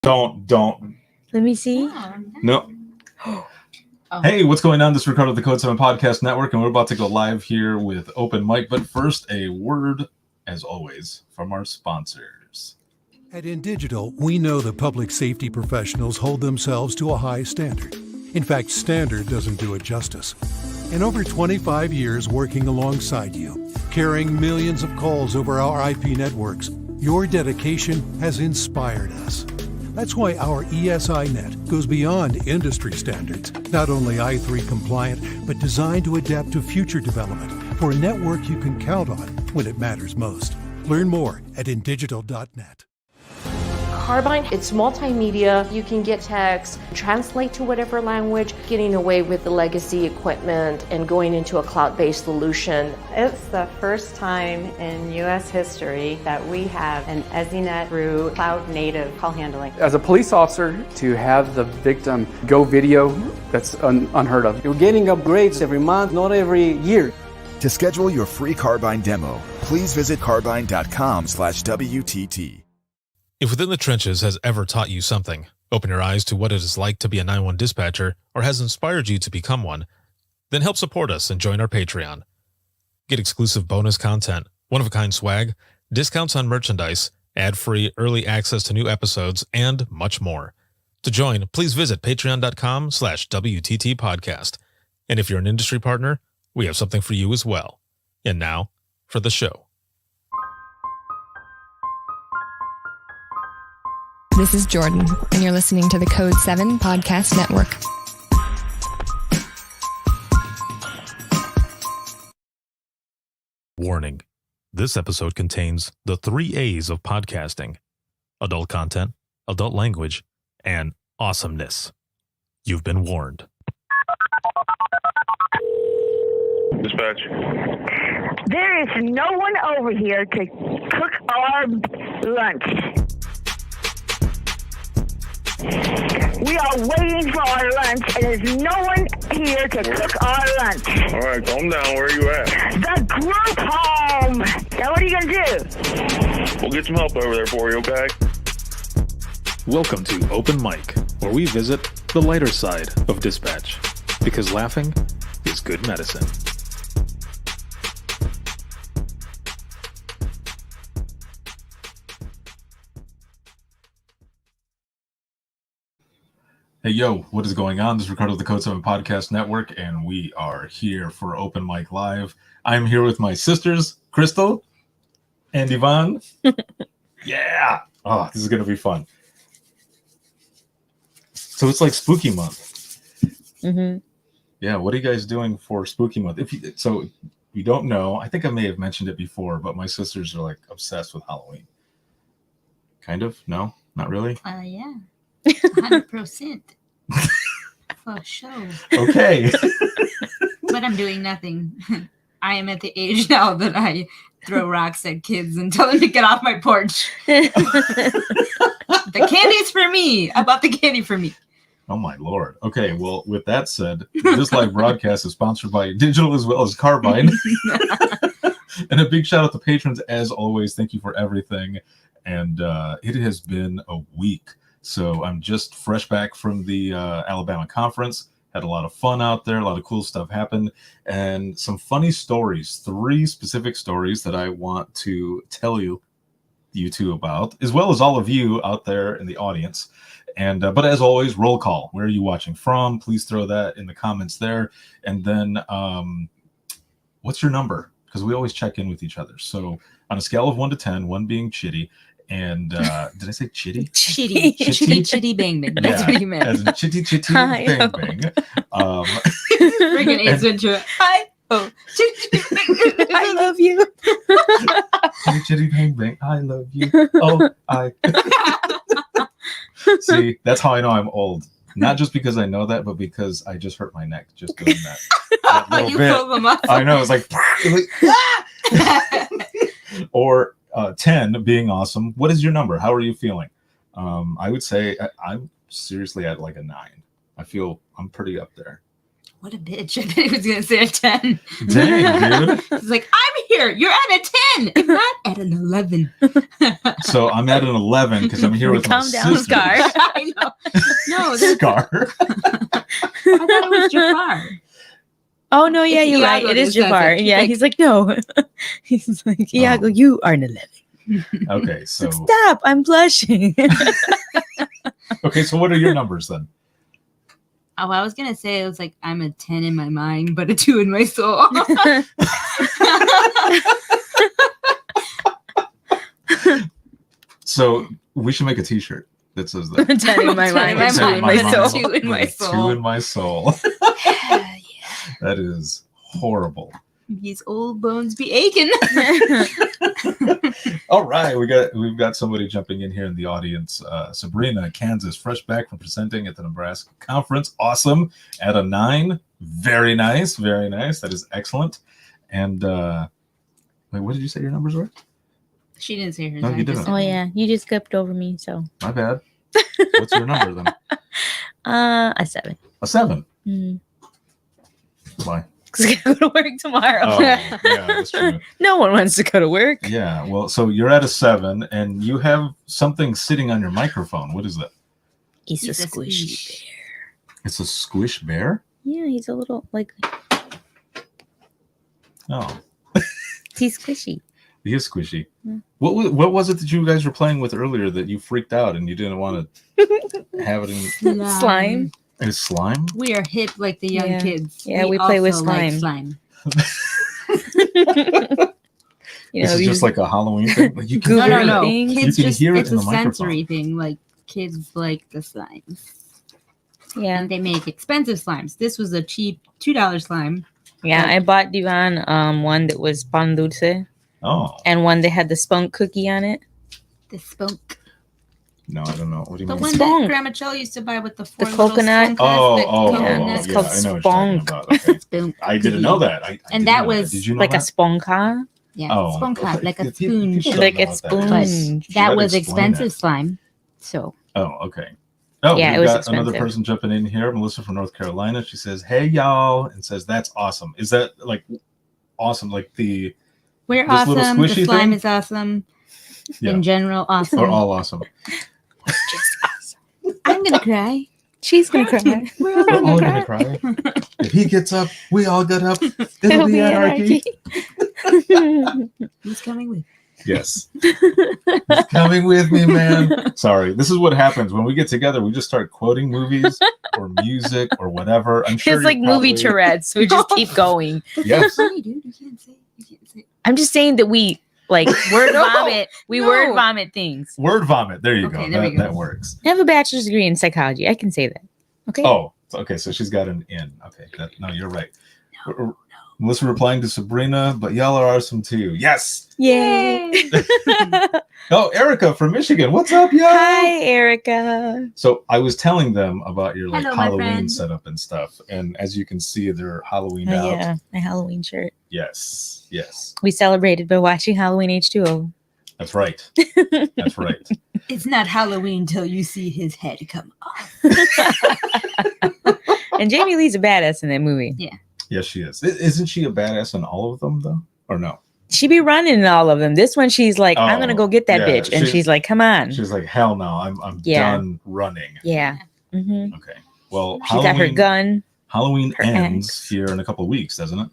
Don't. Let me see. No. Oh. Hey, what's going on? This is Ricardo of the Code 7 Podcast Network, and we're about to go live here with Open Mic. But first, a word, as always, from our sponsors. At InDigital, we know the public safety professionals hold themselves to a high standard. In fact, standard doesn't do it justice. In over 25 years working alongside you, carrying millions of calls over our IP networks, your dedication has inspired us. That's why our ESI Net goes beyond industry standards, not only I3 compliant, but designed to adapt to future development for a network you can count on when it matters most. Learn more at indigital.net. Carbine, it's multimedia. You can get text, translate to whatever language, getting away with the legacy equipment and going into a cloud-based solution. It's the first time in U.S. history that we have an EZNet through cloud-native call handling. As a police officer, to have the victim go video, that's unheard of. You're getting upgrades every month, not every year. To schedule your free Carbine demo, please visit carbine.com/WTT. If Within the Trenches has ever taught you something, open your eyes to what it is like to be a 911 dispatcher, or has inspired you to become one, then help support us and join our Patreon. Get exclusive bonus content, one-of-a-kind swag, discounts on merchandise, ad-free early access to new episodes, and much more. To join, please visit patreon.com/WTT podcast. And if you're an industry partner, we have something for you as well. And now, for the show. This is Jordan, and you're listening to the Code 7 Podcast Network. Warning. This episode contains the 3 A's of podcasting: adult content, adult language, and awesomeness. You've been warned. Dispatch. There is no one over here to cook our lunch. We are waiting for our lunch, and there's no one here to cook our lunch. All right, calm down. Where are you at? The group home. Now, what are you going to do? We'll get some help over there for you, okay? Welcome to Open Mic, where we visit the lighter side of dispatch, because laughing is good medicine. Hey, yo, what is going on? This is Ricardo of the Code 7 Podcast Network, and we are here for Open Mic Live. I'm here with my sisters, Crystal and Yvonne. Yeah! Oh, this is going to be fun. So it's like Spooky Month. Mm-hmm. Yeah, what are you guys doing for Spooky Month? If you don't know, I think I may have mentioned it before, but my sisters are like obsessed with Halloween. Kind of? No? Not really? Yeah. 100%. For sure. Okay. But I'm doing nothing. I am at the age now that I throw rocks at kids and tell them to get off my porch. The candy's for me. I bought the candy for me. Oh my Lord. Okay, well, with that said, this live broadcast is sponsored by Digital as well as Carbine. And a big shout out to patrons as always. Thank you for everything. And it has been a week. So I'm just fresh back from the Alabama conference. Had a lot of fun out there. A lot of cool stuff happened. And some funny stories. 3 specific stories that I want to tell you two about, as well as all of you out there in the audience. And but as always, roll call. Where are you watching from? Please throw that in the comments there. And then what's your number? Because we always check in with each other. So on a scale of 1 to 10, 1 being chitty, and did I say chitty? Chitty, chitty, bang, bang. That's what you meant. As in chitty, bang, bang. Freaking Ace Ventura. Hi. Oh, I love you. Chitty, bang, bang. I love you. Oh, I. See, that's how I know I'm old. Not just because I know that, but because I just hurt my neck just doing that little you bit. pulled them up. I know. It's like or 10 being awesome. What is your number? How are you feeling? I would say I'm seriously at like a 9. I feel I'm pretty up there. What a bitch. I thought he was going to say a 10. Dang, dude. He's like, I'm here. You're at a 10, if not at an 11. So I'm at an 11 because I'm here with my Calm down, sister. Scar. I know. No, that's, Scar. I thought it was Jafar. Oh no, yeah, It's you're Iago right. It is that says Jafar. it. Yeah, Like- he's like, no. He's like, Iago, you are an 11. Okay, so Stop! I'm blushing. okay, so what are your numbers then? Oh, I was gonna say it was like I'm a 10 in my mind, but a 2 in my soul. So we should make a T-shirt that says that. 10 in my mind, Ten 2 in my mind, soul. 2 in my Two soul. in my soul. That is horrible. These old bones be aching. All right, we've got somebody jumping in here in the audience. Sabrina, Kansas, fresh back from presenting at the Nebraska conference. Awesome. At a 9. Very nice. Very nice. That is excellent. And wait, what did you say your numbers were? She didn't say hers. No, I you just didn't. said Oh mine. yeah, you just skipped over me. So, My bad. What's your number then? a 7. A 7. Mm. Why? Because I gotta go to work tomorrow. Oh, yeah, that's true. No one wants to go to work. Yeah, well, so you're at a 7, and you have something sitting on your microphone. What is that? He's a He's a squishy squish. bear. It's a squish bear? Yeah, he's a little like Oh, he's squishy. he is squishy. Yeah. What was it that you guys were playing with earlier that you freaked out and you didn't want to have it in? Slime. Is slime? We are hip like the young Yeah. kids. Yeah, we play with also like slime. You This know, is just like a Halloween thing. Like you can Google hear it. No. things. Kids You can just, hear it it's in a the microphone. sensory thing. Like kids like the slimes. yeah, And they make expensive slimes. This was a cheap $2 slime. yeah. I bought Divan one that was pan dulce Oh, and one that had the spunk cookie on it. The spunk. no, I don't know. What do you The mean? one Spunk. that Grandma Chell used to buy with the four The little coconut? spunk nuts, Oh, the coconut. It's yeah, called I know what you're talking spunk. about. Okay. Spunk. I didn't know that. I And didn't that know was Did you know Like a that? sponka. Yeah, Oh, spunk okay. like a People spoon. don't Like know a what that is. spoon. She That might was explain expensive it. slime. So Oh, okay. Oh, Yeah, we've it was got another expensive. person jumping in here, Melissa from North Carolina. She says, "Hey y'all," and says, "That's awesome." Is that like awesome? Like the we're This little awesome. The squishy slime thing? is awesome. Yeah. In general, awesome. or all awesome? I'm gonna cry. She's gonna cry. We're all We're all gonna gonna cry. cry. If he gets up, we all get up. It'll be anarchy. Who's coming with? Yes. He's coming with me, man. Sorry. This is what happens when we get together. We just start quoting movies or music or whatever. I'm sure It's like you're movie probably- Tourette's. We just keep going. Yes. Sorry, dude. You can't say. You can't say. I'm just saying that we like word No, vomit. We no. word vomit things. Word vomit. There you Okay, go. there we That, go. that works. I have a bachelor's degree in psychology. I can say that. Okay. Oh, okay. So she's got an in. Okay. No, you're right. Melissa replying to Sabrina, but y'all are awesome too. Yes. Yay. Oh, Erica from Michigan. What's up, y'all? Hi, Erica. So I was telling them about your like Hello, my Halloween friend. setup and stuff, and as you can see, they're Halloween Oh, out. yeah, my Halloween shirt. Yes. Yes. We celebrated by watching Halloween H2O. That's right. That's right. It's not Halloween till you see his head come off. And Jamie Lee's a badass in that movie. Yeah. Yes, she is. Isn't she a badass in all of them though, or no? She be running in all of them. This one, she's like, I'm gonna Oh, go get that yeah, bitch, and she- she's like, come on. She's like, hell no, I'm Yeah. done running. Yeah. hmm Okay. Well, She got her gun. Halloween her ends axe. here in a couple of weeks, doesn't it?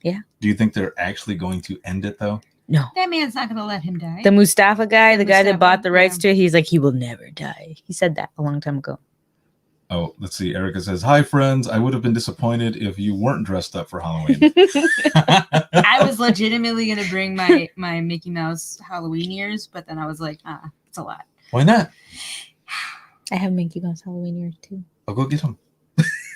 Yeah. Do you think they're actually going to end it though? No. That man's not gonna let him die. The Mustafa guy, the guy that Mustafa, bought the rights yeah. to it, he's like, he will never die. He said that a long time ago. Oh, let's see. Erica says, "Hi, friends. I would have been disappointed if you weren't dressed up for Halloween." I was legitimately gonna bring my Mickey Mouse Halloween ears, but then I was like, it's a lot. Why not? I have Mickey Mouse Halloween ears too. I'll go get them.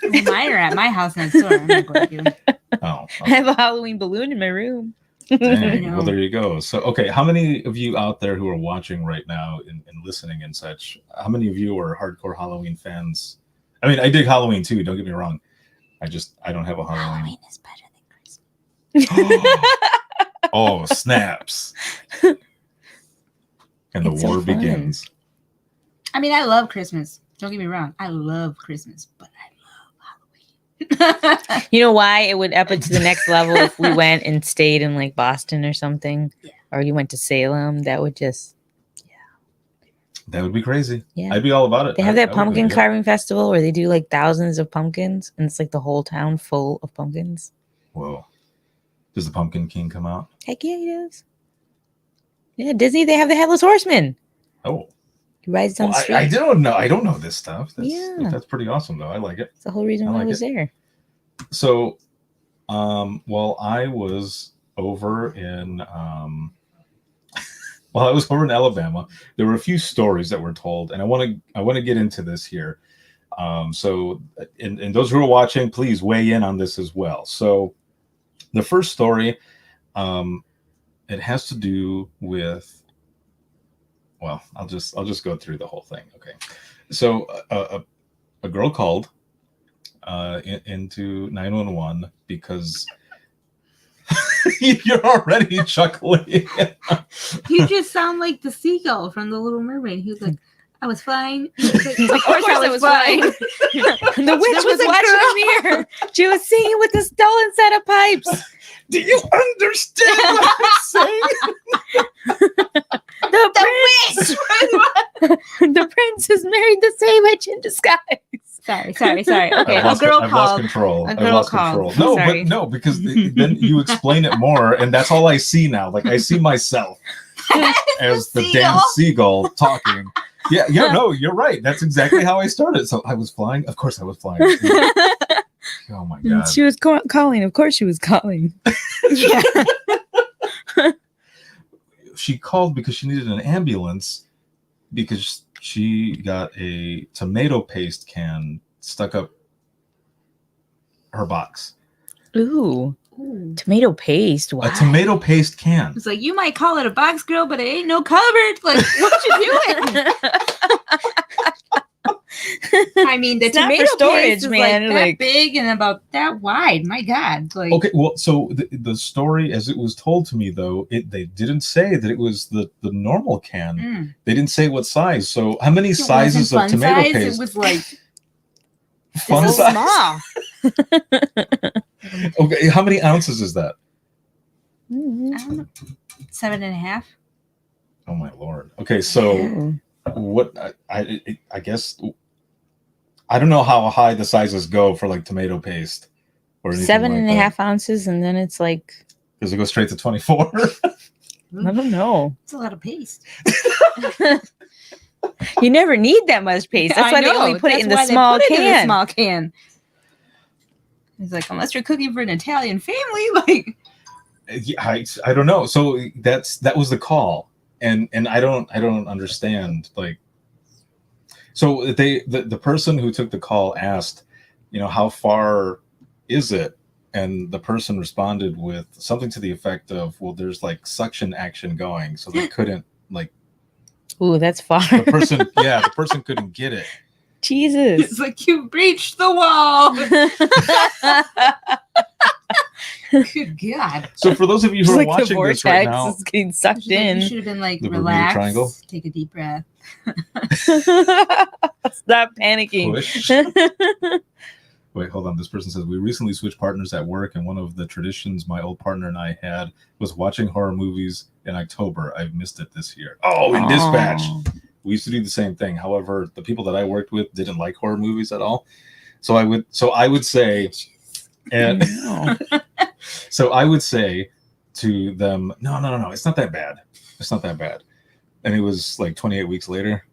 Mine are at my house next door. I'm not going to get them. Oh, I have a Halloween balloon in my room. dang. know. Well, there you go. So, okay, how many of you out there who are watching right now and listening and such, how many of you are hardcore Halloween fans? I mean, I dig Halloween too. Don't get me wrong. I don't have a Halloween. Halloween is better than Christmas. Oh, snaps. And the It's so war fun. begins. I mean, I love Christmas. Don't get me wrong. I love Christmas, but I love You know why it would up it to the next level if we went and stayed in like Boston or something, or you went to Salem. That would just That would be crazy. Yeah. I'd be all about it. They have I that would pumpkin be, yeah. carving festival where they do like thousands of pumpkins, and it's like the whole town full of pumpkins. Whoa. Does the Pumpkin King come out? Heck yeah, he does. Yeah, Disney, they have the Headless Horseman. Oh. He rides down Well, the street. I don't know. I don't know this stuff. Yeah. That's pretty awesome, though. I like it. That's the whole reason I why I like was it. there. So, while I was over in, while I was over in Alabama, there were a few stories that were told, and I want to get into this here. So, and those who are watching, please weigh in on this as well. So, the first story, it has to do with. Well, I'll just go through the whole thing. Okay, so a girl called into 911 because you're already chuckling. You just sound like the seagull from The Little Mermaid. He was like, I was fine. He was like, Of course I was fine. The witch was watching the mirror. She was singing with a stolen set of pipes. Do you understand what I'm saying? The prince has married the same witch in disguise. Sorry. Okay, I've lost, girl I've called. lost control. A I've girl lost called. control. No, Sorry. but no, because then you explain it more, and that's all I see now. Like I see myself as the damn seagull talking. Yeah, no, you're right. That's exactly how I started. So I was flying. Of course, I was flying. Oh my god. She was calling. Of course, she was calling. Yeah. She called because she needed an ambulance because she got a tomato paste can stuck up her box. Ooh. Tomato paste. Wow. A tomato paste can. It's like, you might call it a box grill, but it ain't no cupboard. Like, what you doing? I mean, the It's not tomato for storage, paste is man. like that big and about that wide. My God. Like, Okay, well, so the story, as it was told to me, though, they didn't say that it was the normal can. They didn't say what size. So, how many sizes of tomato size, paste? It was like Fun this is size? small. Okay, how many ounces is that? I don't know. 7.5. Oh my lord. Okay, so what? I guess I don't know how high the sizes go for like tomato paste or anything 7.5 ounces, and then it's like Does it go straight to 24? I don't know. It's a lot of paste. You never need that much paste. That's why they only put it in the small can. Small can. It's like, unless you're cooking for an Italian family, like. Yeah, I don't know. So that was the call, and I don't understand. Like, so the person who took the call asked, how far is it? And the person responded with something to the effect of, well, there's like suction action going, so they couldn't like. Ooh, that's far. The person couldn't get it. Jesus. It's like, you breached the wall. Good God. So for those of you who are It's like the watching this right vortex now, is getting sucked in. You should have been like, The Bermuda relax, Triangle? take a deep breath. Stop panicking. push. Wait, hold on. This person says, we recently switched partners at work, and one of the traditions my old partner and I had was watching horror movies in October. I've missed it this year. Oh, in Dispatch. We used to do the same thing. However, the people that I worked with didn't like horror movies at all. So I would say, and so I would say to them, no, it's not that bad. It's not that bad. And it was like 28 weeks later.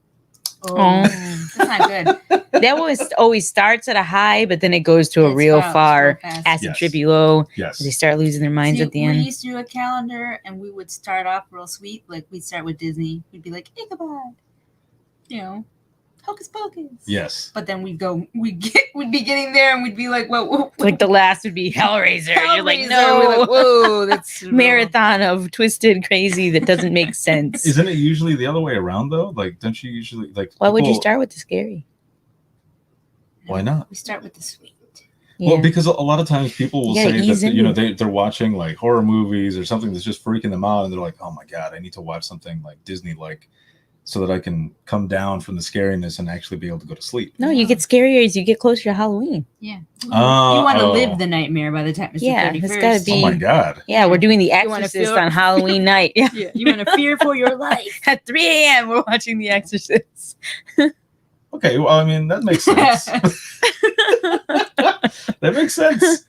Oh. That's not good. That always starts at a high, but then it goes to a real far acid Yes. trippy low. Yes. They start losing their minds See, at the we end. used to do a calendar, and we would start off real sweet. Like, we'd start with Disney. We'd be like, Ichabod. Hocus Pocus. Yes. But then we'd be getting there, and we'd be like, whoa. Like the last would be Hellraiser. You're like, Hellraiser. no, We're like, whoa, that's marathon of twisted crazy that doesn't make sense. Isn't it usually the other way around though? Like, don't you usually like? Why would you people- start with the scary? Why not? We start with the sweet. Well, because a lot of times people will You gotta say ease that into they're watching like horror movies or something that's just freaking them out, and they're like, "Oh my god, I need to watch something like Disney like." so that I can come down from the scariness and actually be able to go to sleep. No, you get scarier as you get closer to Halloween. Yeah. You want to oh. live the nightmare by the time it's Yeah, the 31st. it's gotta be. Oh my God. Yeah, we're doing The You wanna Exorcist feel- on Halloween night. Yeah. Yeah, you want to fear for your life. At 3 a.m. we're watching The Exorcist. Okay, well, I mean, that makes sense. That makes sense.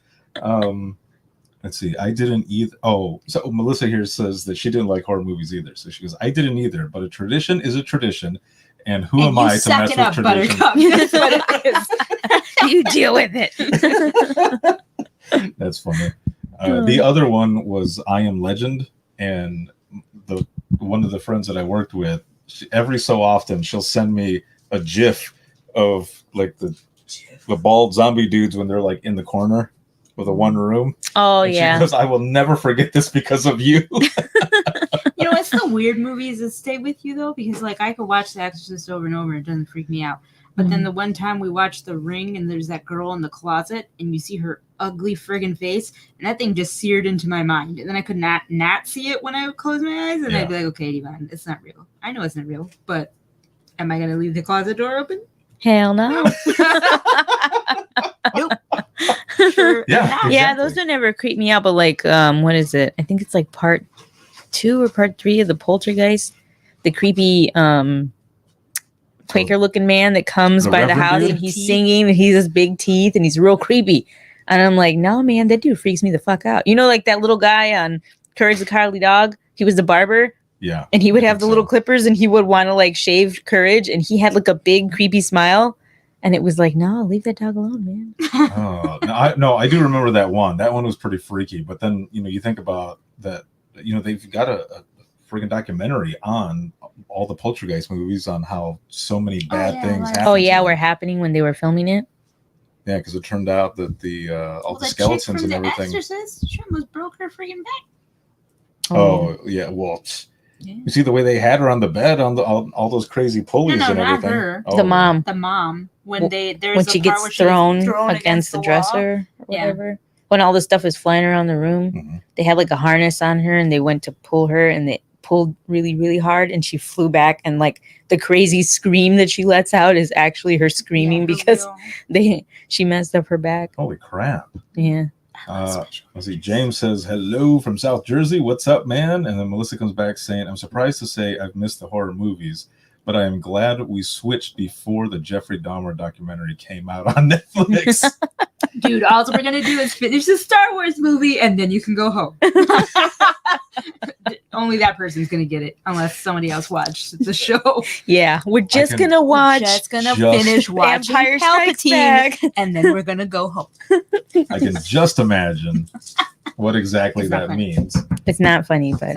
Let's see. I didn't either. Oh, so Melissa here says that she didn't like horror movies either. So she goes, I didn't either, but a tradition is a tradition. And who am I to suck mess it with up, tradition? Buttercup. That's what it is. You deal with it. That's funny. The other one was I Am Legend. And one of the friends that I worked with, every so often, she'll send me a GIF of like the bald zombie dudes when they're like in the corner of the one room. Oh, And yeah. She goes, I will never forget this because of you. You know, it's the weird movies that stay with you though, because like I could watch The Exorcist over and over, and it doesn't freak me out. But then the one time we watched The Ring, and there's that girl in the closet, and you see her ugly friggin' face, and that thing just seared into my mind. And then I could not see it when I would close my eyes, and I'd be like, okay, Devon, it's not real. I know it's not real, but am I gonna leave the closet door open? Hell no. Sure. Yeah, Yeah, those don't ever creep me out. But like, what is it? I think it's like part 2 or part 3 of the Poltergeist. The creepy Quaker looking man that comes The by the Reverend house dude? and he's singing and he has big teeth and he's real creepy. And I'm like, no, man, that dude freaks me the fuck out. You know, like that little guy on Courage the Cowardly Dog? He was the barber. Yeah. And he would have the little clippers and he would want to like shave Courage. And he had like a big creepy smile. And it was like, no, leave that dog alone, man. Oh, I do remember that one. That one was pretty freaky. But then, you think about that, they've got a freaking documentary on all the Poltergeist movies on how so many bad things happened. Oh, yeah, were happening when they were filming it. Yeah, because it turned out that all the skeletons and everything. The Exorcist, she almost broke her friggin' back. Oh, yeah. Well, you see the way they had her on the bed on all those crazy pulleys No, and not everything. her. Oh. The mom. The mom. When When she gets thrown against the dresser or whatever. When all the stuff is flying around the room, they had like a harness on her and they went to pull her and they pulled really, really hard and she flew back. And like the crazy scream that she lets out is actually her screaming because she messed up her back. Holy crap. Yeah. Let's see. James says, hello from South Jersey. What's up, man? And then Melissa comes back saying, I'm surprised to say I've missed the horror movies, but I am glad we switched before the Jeffrey Dahmer documentary came out on Netflix. Dude, all we're gonna do is finish the Star Wars movie and then you can go home. Only that person's gonna get it unless somebody else watched the show. Yeah, we're just gonna watch. Just gonna finish watching Empire Strikes Back. Palpatine, and then we're gonna go home. I can just imagine what exactly that means. It's not funny, but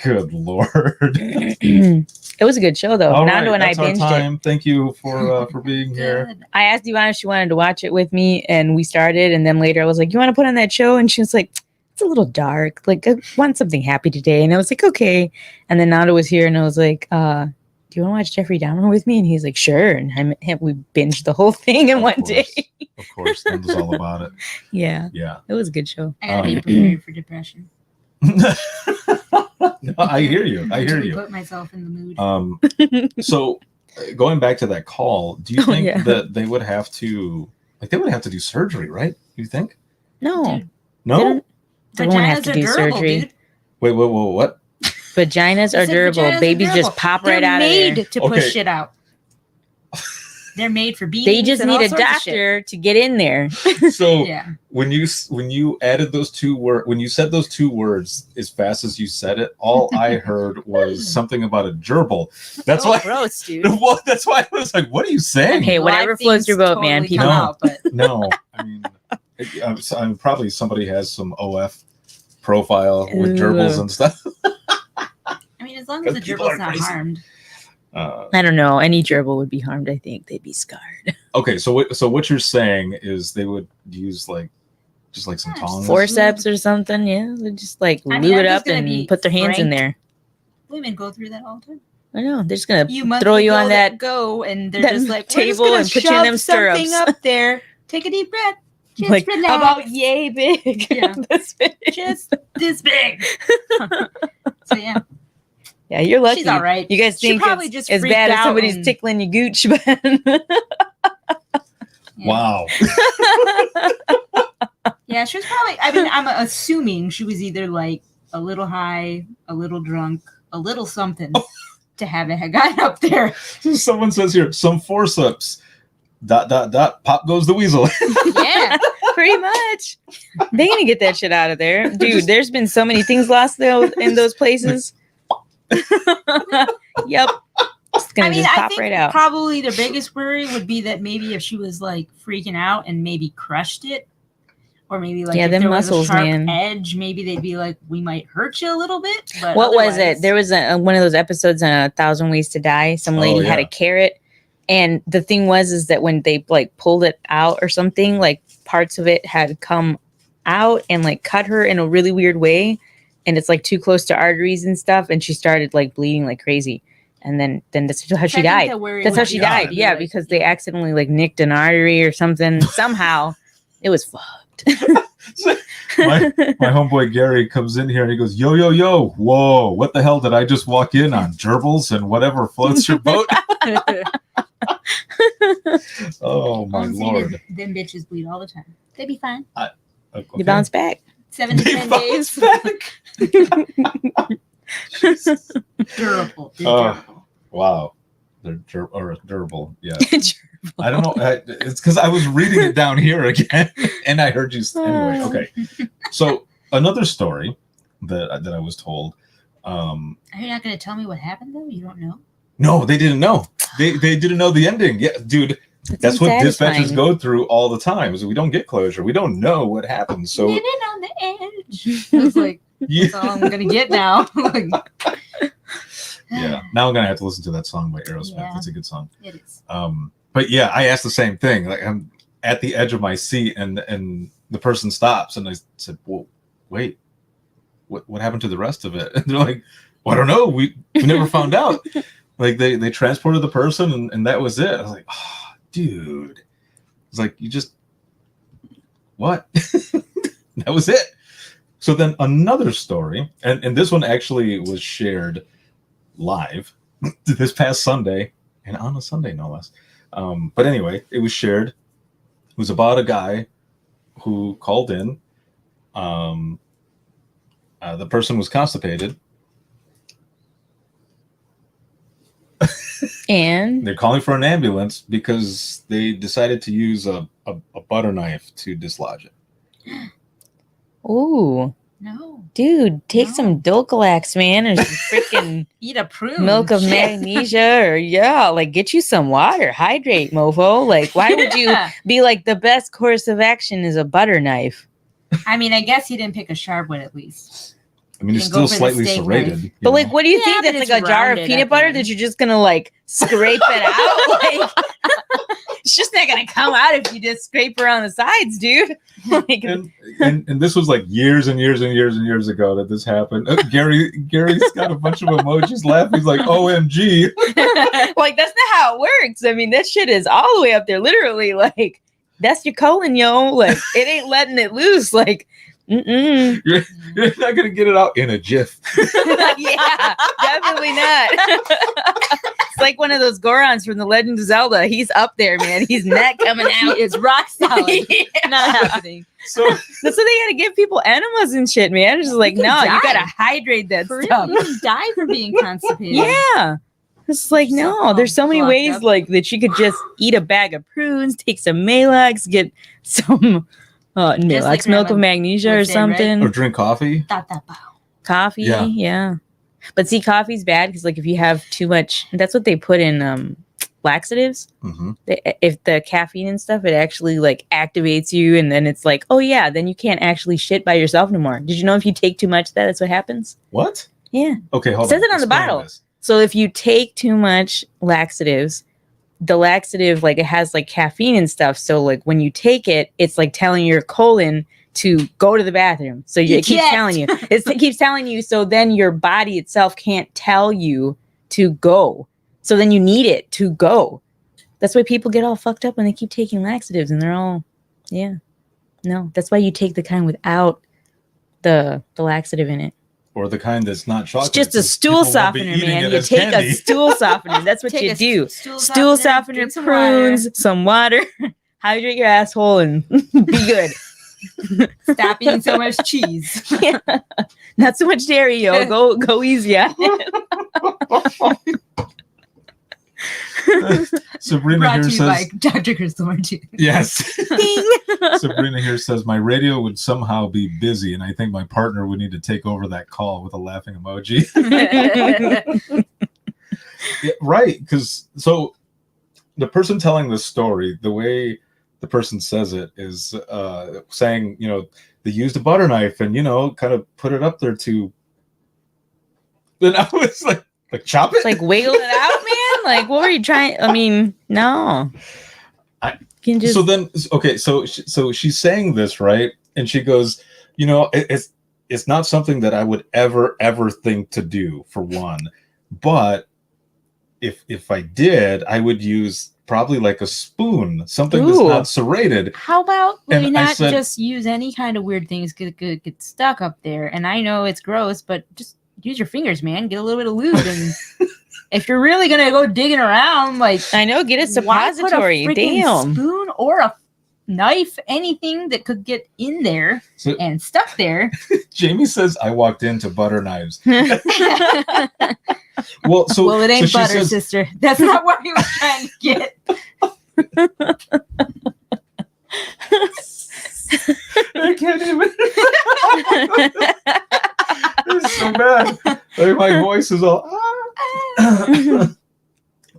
Good Lord. it was a good show though. All Nando right, and I that's our binged time. it. Thank you for being here. I asked Ivana if she wanted to watch it with me, and we started. And then later, I was like, "You want to put on that show?" And she was like, "It's a little dark. Like, I want something happy today." And I was like, "Okay." And then Nando was here, and I was like, "Do you want to watch Jeffrey Dahmer with me?" And he's like, "Sure." And we binged the whole thing in one day. Of course, Nando's all about it. Yeah, Yeah. it was a good show. I gotta be prepared for depression. No, I hear you. I hear To you. put myself in the mood. So going back to that call, do you think yeah. that they would have to do surgery, right? You think? No, No? they won't have to Vaginas do are durable, surgery. dude. Wait, what? Vaginas are said durable. vaginas are Babies durable. just pop They're right out of made there. to push Okay. shit out. They're made for bees. They just and need all a sorts of shit. doctor to get in there. So Yeah. when you added those two words, when you said those two words as fast as you said it, all I heard was something about a gerbil. That's why. Gross, dude. Well, that's why I was like, "What are you saying?" Hey, whatever Live floats your things boat, man. totally People. come out, but No, I mean, probably somebody has some OF profile with gerbils and stuff. I mean, as long as the People are gerbil's not crazy. harmed. I don't know. Any gerbil would be harmed. I think they'd be scarred. Okay, so what you're saying is they would use just like some tongs. Forceps or something. Yeah, they just like I mean, lube I'm it just up gonna and be put their hands in frank. there. Women go through that all the time. I know. They're just gonna You must throw you go on that go, and they're that just like table we're and just put you in gonna them shove something stirrups. up there. Take a deep breath. Just like relax. about yay big. Yeah. This big. Just this big. So yeah. Yeah, you're lucky. She's all right. You guys She think probably it's just as freaked bad as out somebody's and- tickling your gooch, but Wow. Yeah, she was probably. I mean, I'm assuming she was either like a little high, a little drunk, a little something to have it gotten up there. Someone says here, some forceps. ... Pop goes the weasel. yeah, pretty much. They gonna get that shit out of there, dude. There's been so many things lost though in those places. Yep. It's gonna just I pop think right out. probably the biggest worry would be that maybe if she was like freaking out and maybe crushed it, or maybe like Yeah, if them there muscles, was a sharp man. edge, maybe they'd be like, we might hurt you a little bit. But What was it? otherwise- There was one of those episodes on 1,000 Ways to Die. Some lady had a carrot, and the thing is that when they like pulled it out or something, like parts of it had come out and like cut her in a really weird way, and it's like too close to arteries and stuff, and she started like bleeding like crazy, and then that's how she I think died. that where it That's how would she be died. like- Yeah, because they accidentally like nicked an artery or something. Somehow, it was fucked. my homeboy Gary comes in here and he goes, yo, yo, yo, whoa, what the hell did I just walk in on? Gerbils and whatever floats your boat? Oh, my Honestly, Lord. them bitches bleed all the time. They'd be fine. You bounce back. 7 to 10 days. Durable. They're durable. Wow. They're durable. Yeah. I don't know. It's because I was reading it down here again, and I heard you. Anyway, okay. So another story that I was told. Are you not going to tell me what happened though? You don't know. No, they didn't know. They didn't know the ending. Yeah, dude. That's what dispatchers go through all the time. Is we don't get closure. We don't know what happened. So Living on the edge. I was like, that's all I'm going to get now. Like, yeah. Now I'm gonna have to listen to that song by Aerosmith. Yeah. It's a good song. it is. But yeah, I asked the same thing. Like I'm at the edge of my seat, and the person stops, and I said, "Well, wait, what happened to the rest of it?" And they're like, "Well, I don't know. We never found out." Like they transported the person, and that was it. I was like, "Oh, dude." It's like you just what? That was it. So then another story, and this one actually was shared live this past Sunday, and on a Sunday no less. But anyway, it was shared. It was about a guy who called in. The person was constipated, And they're calling for an ambulance because they decided to use a butter knife to dislodge it. ooh, No. dude, take some Dulcolax, man, or some freaking Eat a prune. milk of Shit. magnesia, or like get you some water, hydrate, mofo. Like, why would you be like the best course of action is a butter knife? I mean, I guess he didn't pick a sharp one at least. I mean, You it's can go still for the slightly steak serrated. knife. But like, what do you Yeah, think? but That's it's like a jar of rounded peanut at butter the end. that you're just gonna like scrape it out? Like, it's just not gonna come out if you just scrape around the sides, dude. Like, and this was like years and years and years and years ago that this happened. Gary's got a bunch of emojis laughing. He's like, OMG. like that's not how it works. I mean, that shit is all the way up there, literally. Like, that's your colon, yo. Like, it ain't letting it loose. Like, mm-mm. You're not gonna get it out in a jiff. Yeah, definitely not. It's like one of those Gorons from The Legend of Zelda. He's up there, man. He's not coming out. It's rock solid. Yeah. Not happening. So That's why they gotta give people enemas and shit, man. It's just like, You no, can you die. gotta hydrate that For real, stuff. you can die from being constipated. Yeah. It's like, Yourself no, all there's so many blocked ways up. like that you could just eat a bag of prunes, take some Malox, get some Malox, like milk of grandma magnesia or would say, right? something. or drink coffee. Coffee, Yeah. yeah. But see, coffee's bad because like if you have too much, that's what they put in laxatives. Mm-hmm. If the caffeine and stuff, it actually like activates you, and then it's like, oh yeah, then you can't actually shit by yourself no more. Did you know if you take too much of that, that's what happens? What? Yeah. Okay, hold It says on. it on the Explain bottle. this. So if you take too much laxatives, the laxative, like it has like caffeine and stuff. So like when you take it, it's like telling your colon to go to the bathroom. So it keeps can't. telling you. It keeps telling you. So then your body itself can't tell you to go. So then you need it to go. That's why people get all fucked up when they keep taking laxatives and they're all, yeah. No, that's why you take the kind without the laxative in it. or the kind that's not chocolate. It's just a stool softener, man. You take a stool softener. That's what you do. Stool softener, prunes, some water. Hydrate your asshole and be good. Stop eating so much cheese. Yeah. Not so much dairy, yo. Go easy on it. Sabrina Brought here to you says, by Dr. Crystal Martinez. yes. Sabrina here says, my radio would somehow be busy, and I think my partner would need to take over that call with a laughing emoji. Yeah, right, because so the person telling the story, the way the person says it is saying, you know, they used a butter knife and, you know, kind of put it up there to. Then I was like chop it, like wiggle it out, man. Like, what were you trying? I mean, no. So then, okay, so she's saying this, right? And she goes, you know, it's not something that I would ever think to do, for one. But if I did, I would use probably like a spoon, something that's not serrated. How about we And I not said- just use any kind of weird things that could get stuck up there? And I know it's gross, but just use your fingers, man. Get a little bit of lube. And if you're really going to go digging around, like, I know, get a why put a suppository. freaking Damn. spoon or a knife, anything that could get in there and stuck there. Jamie says, I walked into butter knives. Well, Well, it ain't so she butter, says- sister. That's not what he was trying to get. I can't even. It's so bad. Like, my voice is all.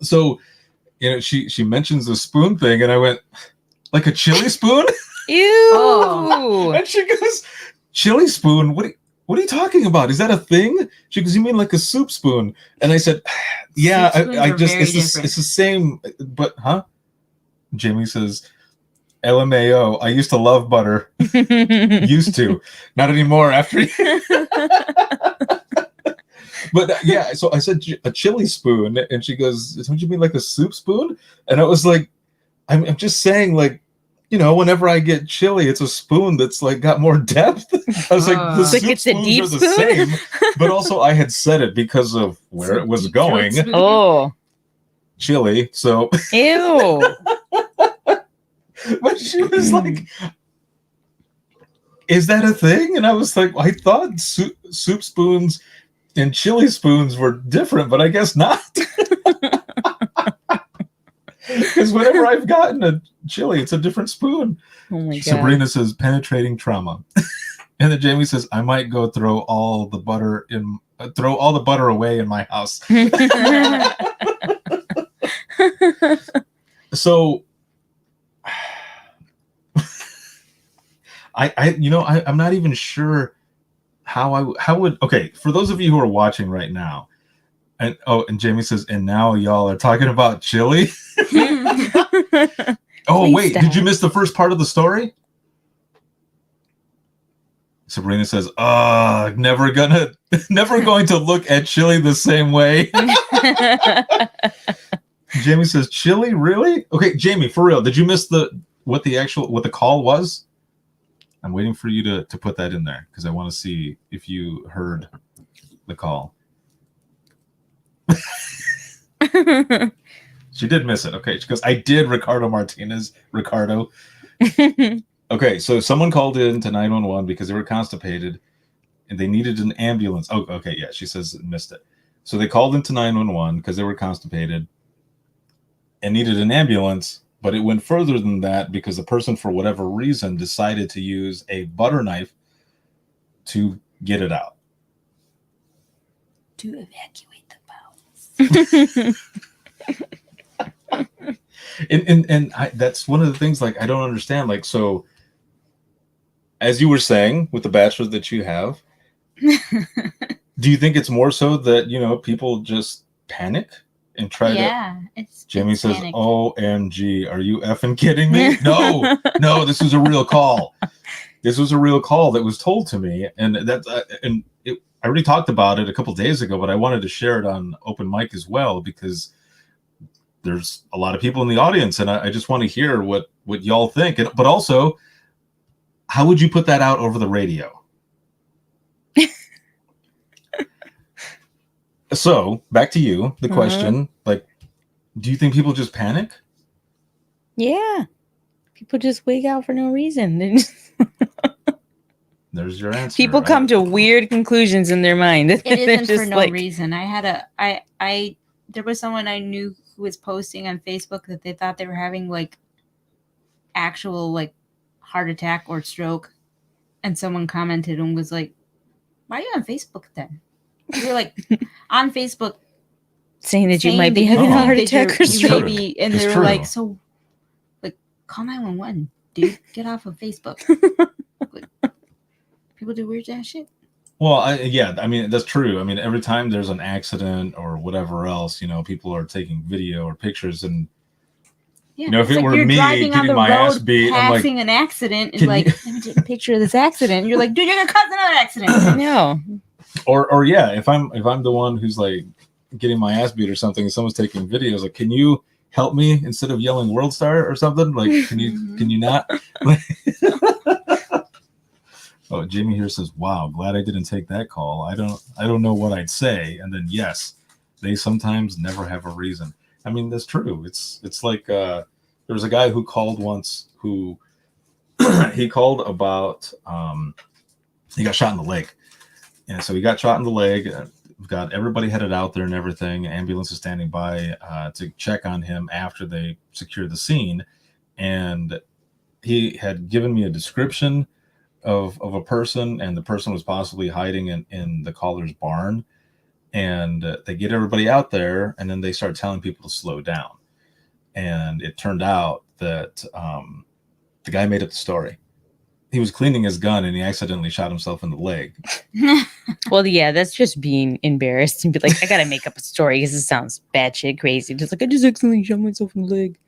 So, you know, she mentions the spoon thing, and I went, like a chili spoon? Ew. Oh. And she goes, chili spoon? What are you talking about? Is that a thing? She goes, you mean like a soup spoon? And I said, yeah, Soup spoons I are just, very different. it's the same, but, huh? Jamie says, LMAO, I used to love butter. Used to. Not anymore after you. But yeah, so I said a chili spoon, and she goes, don't you mean like a soup spoon? And I was like, I'm just saying, like, you know, whenever I get chili, it's a spoon that's like got more depth. I was like, the Like soup it's a spoons deep are the spoon? same. But also I had said it because of where it was going. Oh. Chili. So Ew. but she was like, is that a thing? And I was like, I thought soup spoons and chili spoons were different, but I guess not. Because whenever I've gotten a chili, it's a different spoon. Oh my god. Sabrina says penetrating trauma. And then Jamie says, I might go throw all the butter away in my house. So I'm not even sure how would, okay, for those of you who are watching right now, and Jamie says, and now y'all are talking about chili. Oh, Please wait, stop. did you miss the first part of the story? Sabrina says, never going to look at chili the same way. Jamie says, chili, really? Okay, Jamie, for real, did you miss what the call was? I'm waiting for you to put that in there because I want to see if you heard the call. She did miss it. Okay, she goes, I did, Ricardo Martinez. Ricardo. Okay, so someone called in to 911 because they were constipated and they needed an ambulance. Oh, okay, yeah, she says missed it. So they called into 911 because they were constipated and needed an ambulance, but it went further than that because the person, for whatever reason, decided to use a butter knife to get it out. To evacuate the bowels. And that's one of the things, like, I don't understand. Like, so as you were saying with the bachelor that you have, do you think it's more so that, you know, people just panic and try to? Jamie says, panic. OMG, are you effing kidding me? No, this was a real call. This was a real call that was told to me. And I already talked about it a couple days ago, but I wanted to share it on open mic as well, because there's a lot of people in the audience, and I just want to hear what y'all think. But also, how would you put that out over the radio? So back to you. The question, like, do you think people just panic? Yeah. People just wig out for no reason. They're just- There's your answer. People come to weird conclusions in their mind. It isn't for just no like, reason. There was someone I knew who was posting on Facebook that they thought they were having like actual like heart attack or stroke, and someone commented and was like, "Why are you on Facebook then?" You're like on Facebook saying that you might be having a heart attack or stroke. And It's they were true. like, "So, like, call 911, dude. Get off of Facebook." Like, people do weird ass shit. Well, I mean, that's true. I mean, every time there's an accident or whatever else, people are taking video or pictures, and Yeah, if it's it were you're me driving on getting the my ass road, beat, I'm like, passing an accident, and "Can like, you-" let me take a picture of this accident. And you're like, dude, you're gonna cause another accident. No. or yeah, if I'm the one who's like getting my ass beat or something, and someone's taking videos, like, can you help me instead of yelling World Star or something? Like, can you not? Oh, Jamie here says, "Wow, glad I didn't take that call. I don't know what I'd say." And then yes, they sometimes never have a reason. I mean, that's true. It's like there was a guy who called once who he called about he got shot in the leg, and so he got shot in the leg. Got everybody headed out there and everything. Ambulance is standing by to check on him after they secured the scene, and he had given me a description of a person, and the person was possibly hiding in the caller's barn, and they get everybody out there, and then they start telling people to slow down, and it turned out that the guy made up the story. He was cleaning his gun and he accidentally shot himself in the leg. Well, yeah, that's just being embarrassed and be like, I gotta make up a story because it sounds batshit crazy. Just like, I just accidentally shot myself in the leg.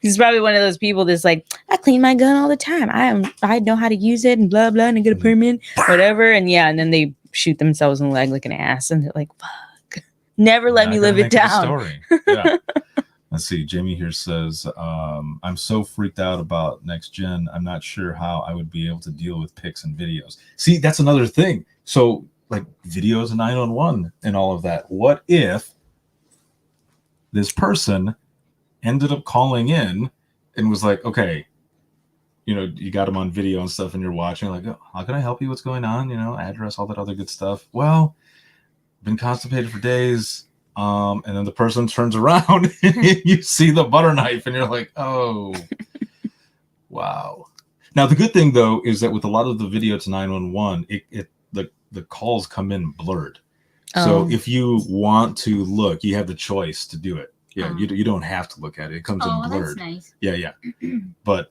He's probably one of those people that's like, I clean my gun all the time. I know how to use it and blah blah, and I get a permit, whatever. And yeah, and then they shoot themselves in the leg like an ass, and they're like, fuck, never let me live it down. Story. Yeah. Let's see. Jamie here says, I'm so freaked out about next gen. I'm not sure how I would be able to deal with pics and videos. See, that's another thing. So like videos of 911 and all of that. What if this person ended up calling in and was like, okay, you got him on video and stuff and you're watching, like, oh, how can I help you? What's going on? Address, all that other good stuff. Well, been constipated for days. And then the person turns around and you see the butter knife and you're like, oh, wow. Now, the good thing, though, is that with a lot of the video to 911, the calls come in blurred. So if you want to look, you have the choice to do it. Yeah, you don't have to look at it. It comes in blurred. That's nice. Yeah. But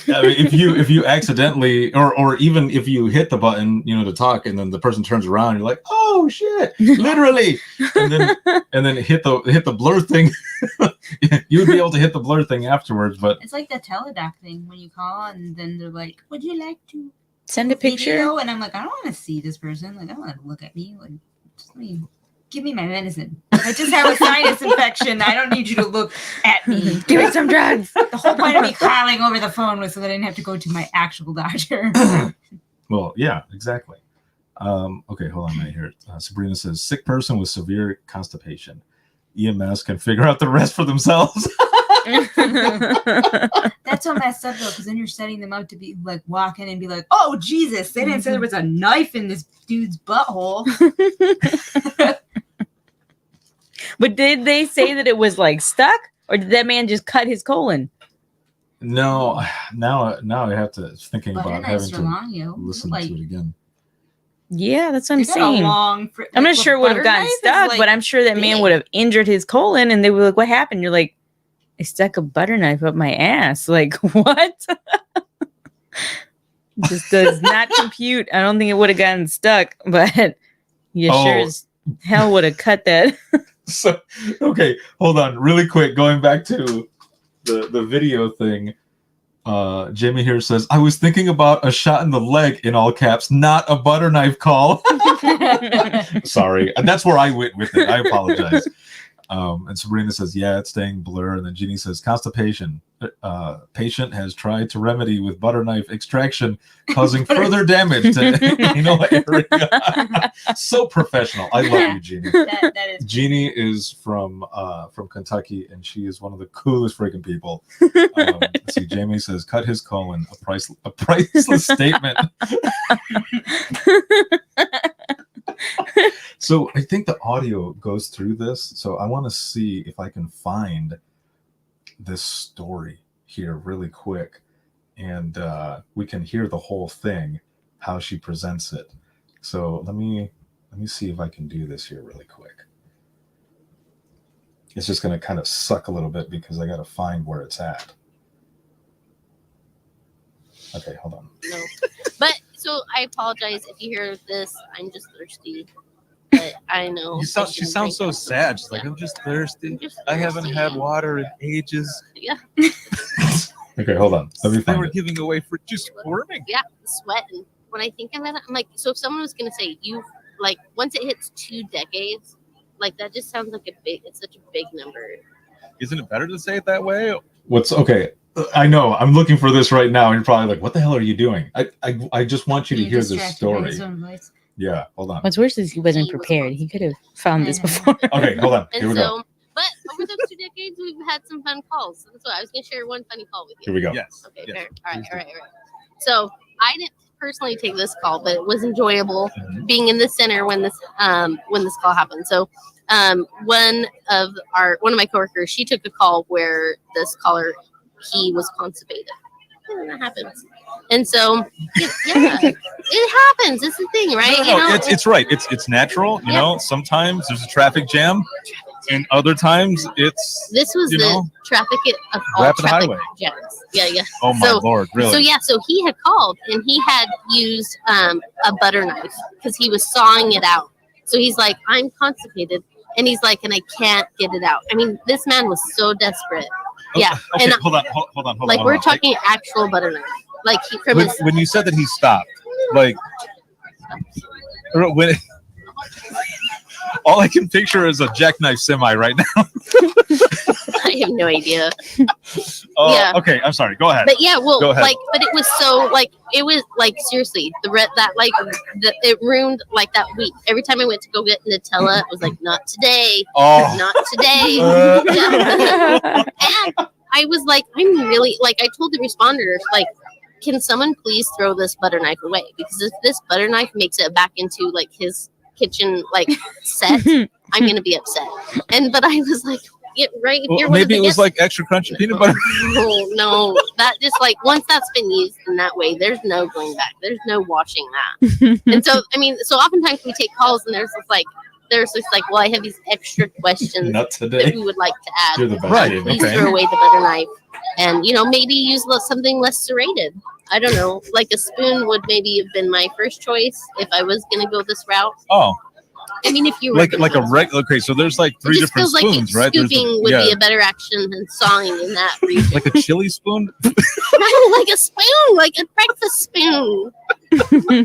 I mean, if you accidentally or even if you hit the button, to talk, and then the person turns around, you're like, oh shit, literally, and then hit the blur thing. You would be able to hit the blur thing afterwards, but It's like the teledoc thing when you call and then they're like, would you like to send a picture? video? And I'm like, I don't want to see this person. Like, I don't want to look at me. Like, just give me my medicine. I just have a sinus infection. I don't need you to look at me. Give me some drugs. The whole point of me calling over the phone was so that I didn't have to go to my actual doctor. well, yeah, exactly. Okay, hold on a minute here. Sabrina says, sick person with severe constipation. EMS can figure out the rest for themselves. That's so messed up though, because then you're setting them up to be like walk in and be like, oh Jesus, they didn't say there was a knife in this dude's butthole. But did they say that it was like stuck, or did that man just cut his colon? No, now I have to thinking Butter about knives having are to long, yo. listen Like, to it again. Yeah, that's what I'm they got a saying. long I'm not like, sure a it would have butter gotten knife is, stuck, like, but I'm sure that man big. would have injured his colon, and they were like, "What happened?" You're like, "I stuck a butter knife up my ass." Like, what? Just does not compute. I don't think it would have gotten stuck, but you sure as hell would have cut that. So, okay, hold on, really quick. Going back to the video thing. Jamie here says, I was thinking about a shot in the leg in all caps, not a butter knife call. Sorry. That's where I went with it. I apologize. And Sabrina says, yeah, it's staying blur. And then Jeannie says, constipation. Patient has tried to remedy with butter knife extraction, causing further damage to anal area. So professional. I love you, Jeannie. That is. Jeannie is from Kentucky, and she is one of the coolest freaking people. Let's see, Jamie says, cut his colon, a priceless statement. So I think the audio goes through this. So I want to see if I can find this story here really quick, and we can hear the whole thing, how she presents it. So let me see if I can do this here really quick. It's just going to kind of suck a little bit because I got to find where it's at. Okay, hold on. No. But so I apologize if you hear this. I'm just thirsty. But I know. She sounds so sad. She's like, I'm just thirsty. I haven't had water in ages. Yeah. Okay, hold on. Let me They find were it. giving away for just squirming. Yeah, sweating. When I think of it, I'm like, so if someone was gonna say you like once it hits 2 decades, like that just sounds like it's such a big number. Isn't it better to say it that way? What's okay? I know. I'm looking for this right now, and you're probably like, "What the hell are you doing?" I just want you to hear this story. Yeah, hold on. What's worse is he wasn't prepared. He could have found this before. Okay, hold on. Here And we so, go. but over those 2 decades, we've had some fun calls. So I was gonna share one funny call with you. Here we go. Yes. Okay, Yes. fair. All right. So I didn't personally take this call, but it was enjoyable being in the center when this call happened. So one of my coworkers, she took a call where this caller, he was constipated. And that happens. And so yeah, it happens. It's the thing, right? No, it's right. It's natural. You know, sometimes there's a traffic jam, and other times it's this was the traffic of all Rapid traffic highway. jams. Yeah. Oh my Lord, really? So he had called and he had used a butter knife because he was sawing it out. So he's like, I'm constipated, and he's like, and I can't get it out. I mean, this man was so desperate. Yeah. Okay, And hold on. like we're talking actual butter knife. Like he from his When you said that he stopped, like when all I can picture is a jackknife semi right now. I have no idea. Yeah. Okay, I'm sorry. Go ahead. But yeah, well, Go ahead. like, but it was so like it was like seriously it ruined like that week. Every time I went to go get Nutella, it was like not today, not today. Yeah. And I was like, I'm really like I told the responder like, can someone please throw this butter knife away? Because if this butter knife makes it back into like his kitchen like set, I'm gonna be upset. But I was like, yeah, right. If you're Maybe it was like extra crunchy peanut butter. No, that just like once that's been used in that way, there's no going back. There's no washing that. And so, I mean, so oftentimes we take calls and there's just like, well, I have these extra questions Not today. that we would like to add. You're the best, Right, Jamie. Please throw away the butter knife, and maybe use something less serrated. I don't know, like a spoon would maybe have been my first choice if I was gonna go this route. Oh, I mean, if you were like gonna a go- regular. Okay, so there's like it 3 just different feels like spoons, right? There's scooping the- would yeah, be a better action than sawing in that region. like a chili spoon. No, like a spoon, like a breakfast spoon,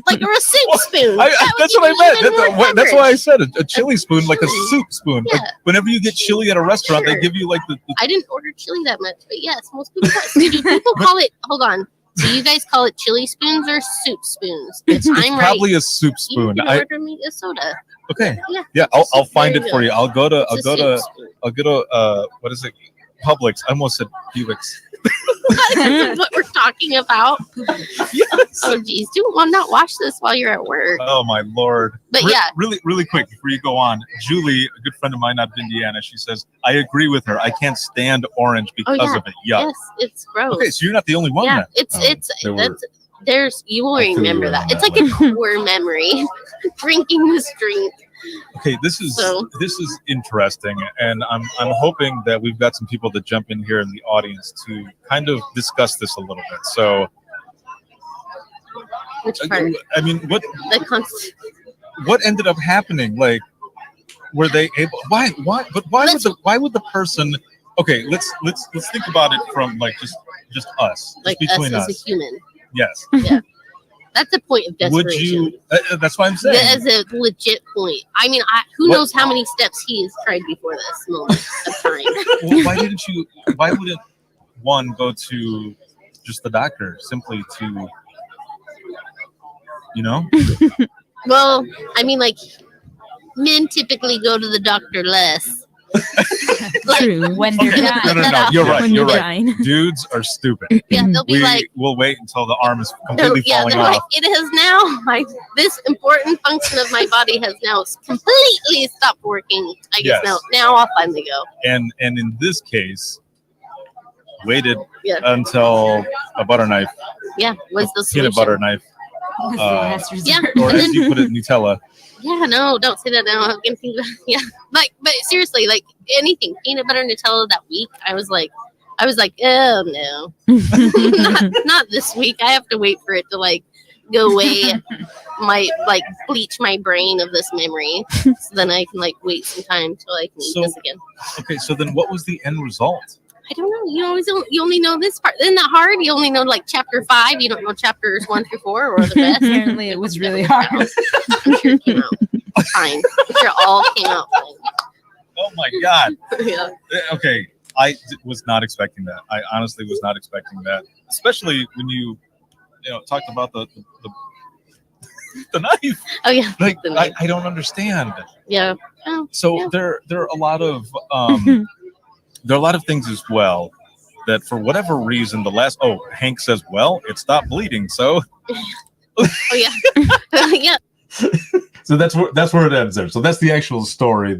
like or a soup spoon. That's what I meant. That's why I said a chili spoon, like a soup spoon. Like Yeah. whenever you get chili at a restaurant, Sure. they give you like the I didn't order chili that much, but yes, most people. Do people call it? Hold on. Do you guys call it chili spoons or soup spoons? It's I'm right. probably a soup You spoon. can order me a soda. Okay. Yeah. I'll find There it you for go. you. I'll go to It's a soup spoon. what is it? Publix. I almost said Publix. That's what we're talking about. Yes. Oh, geez. Why not watch this while you're at work? Oh my Lord. But yeah. Really quick before you go on, Julie, a good friend of mine out of Indiana, she says, I agree with her. I can't stand orange because Oh, yeah. of it. Yuck. Yes, it's gross. Okay, so you're not the only one Yeah, then. you will I feel you remember on that. that It's like a core memory. Drinking this drink. Okay, this is interesting, and I'm hoping that we've got some people to jump in here in the audience to kind of discuss this a little bit. So, Which part? I mean, what ended up happening? Like, were they able? Why? But why would the person? Okay, let's think about it from like just us, Like just between us as a human. Yes. Yeah. That's a point of desperation. Would you? That's what I'm saying. That is a legit point. I mean, who knows how many steps he has tried before this moment of time. Well, why wouldn't one go to just the doctor simply to, Well, I mean, like, men typically go to the doctor less. True. When they're dying. No. You're right. When You're you're right. dying. Dudes are stupid. Yeah, they'll be like, we'll wait until the arm is completely falling they're off. like, it has now, like, this important function of my body has now completely stopped working. I guess Yes. now I'll finally go. And in this case, waited Yeah. until a butter knife, Yeah, was the peanut solution. butter knife, Was the last Yeah, resort. or and as then, you put it, Nutella. yeah, no, don't say that now. I'm gonna think about yeah, like, but seriously, like anything peanut butter Nutella that week, I was like, oh no, not this week. I have to wait for it to like go away, bleach my brain of this memory, so then I can like wait some time till I can eat So- this again. Okay, so then what was the end result? I don't know. You only know this part. Isn't that hard? You only know like chapter 5. You don't know chapters 1 through 4 or the rest. Apparently, it was really hard. I'm sure it came out fine. I'm sure it all came out fine. Oh my God. Yeah. Okay, I was not expecting that. I honestly was not expecting that, especially when you talked about the knife. Oh yeah. Like The knife. I don't understand. Yeah. Oh, So yeah. there are a lot of things as well that for whatever reason Hank says, well, it stopped bleeding, so Oh yeah. Yeah. So that's where it ends there. So that's the actual story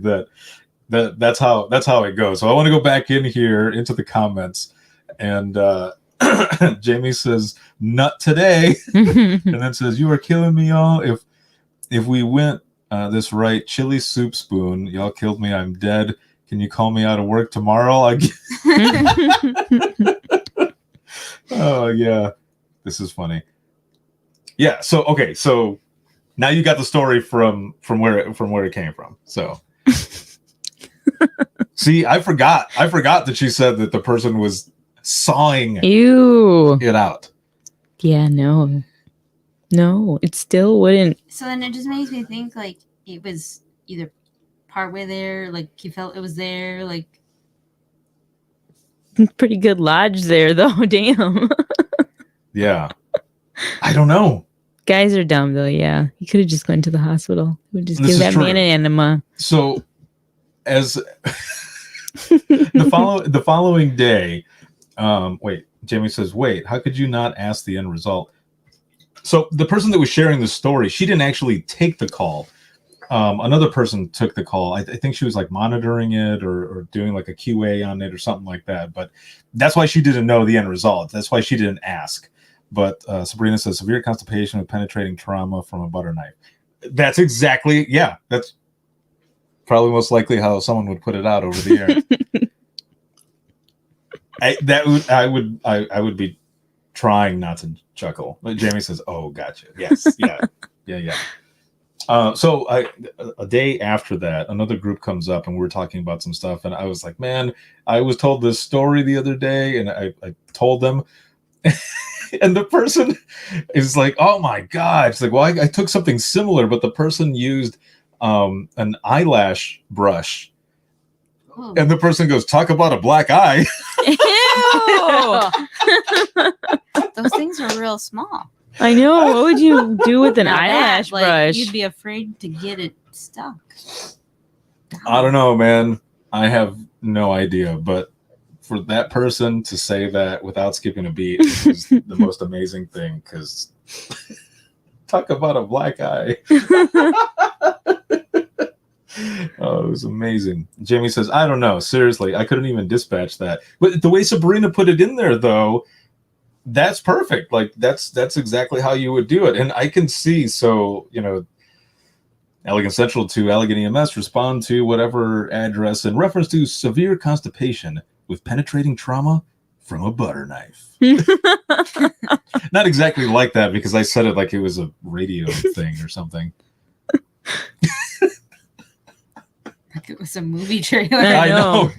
that's how it goes. So I want to go back in here into the comments, and Jamie says, "Nut today," and then says, "You are killing me, y'all. If we went this right, chili soup spoon, y'all killed me. I'm dead. Can you call me out of work tomorrow?" Oh yeah, this is funny. Yeah. So okay. So now you got the story from where it came from. So see, I forgot that she said that the person was sawing Ew. it out. Yeah, no, it still wouldn't. So then it just makes me think like it was either partway there, like he felt it was there, like Pretty good lodge there, though. Damn. Yeah. I don't know. Guys are dumb, though. Yeah, he could have just gone to the hospital. Would just This give is that true. man an enema. So, as the following day, Jamie says, "Wait, how could you not ask the end result?" So the person that was sharing the story, she didn't actually take the call. Another person took the call. I think she was like monitoring it or doing like a QA on it or something like that. But that's why she didn't know the end result. That's why she didn't ask. But Sabrina says severe constipation with penetrating trauma from a butter knife. That's exactly, yeah. That's probably most likely how someone would put it out over the air. I would be trying not to chuckle. But Jamie says, "Oh, gotcha. Yes, yeah." So a day after that, another group comes up and we're talking about some stuff, and I was like, "Man, I was told this story the other day," and I told them, and the person is like, "Oh my God!" It's like, "Well, I took something similar, but the person used an eyelash brush." oh. And the person goes, "Talk about a black eye." Those things are real small. I know. What would you do with an Now that, eyelash like, brush? You'd be afraid to get it stuck. I don't know, man. I have no idea, but for that person to say that without skipping a beat is the most amazing thing, because talk about a black eye. Oh, it was amazing. Jamie says, "I don't know. Seriously, I couldn't even dispatch that." But the way Sabrina put it in there, though, that's perfect. Like that's exactly how you would do it. And I can see, so, Elegant Central to Elegant EMS respond to whatever address in reference to severe constipation with penetrating trauma from a butter knife. Not exactly like that, because I said it like it was a radio thing or something. Like it was a movie trailer. I know.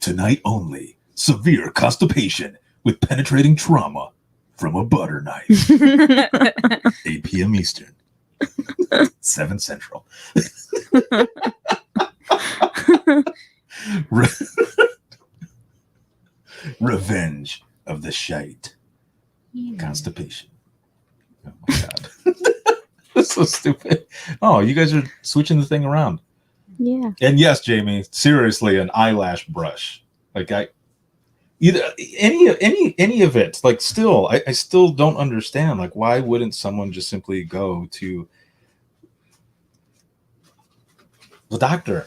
Tonight only, severe constipation with penetrating trauma from a butter knife. 8 p.m. Eastern. 7 Central. Revenge of the Shite. Constipation. Oh my god. That's so stupid. Oh, you guys are switching the thing around. Yeah. And yes, Jamie, seriously, an eyelash brush. Like any of it. Like still, I still don't understand. Like, why wouldn't someone just simply go to the doctor?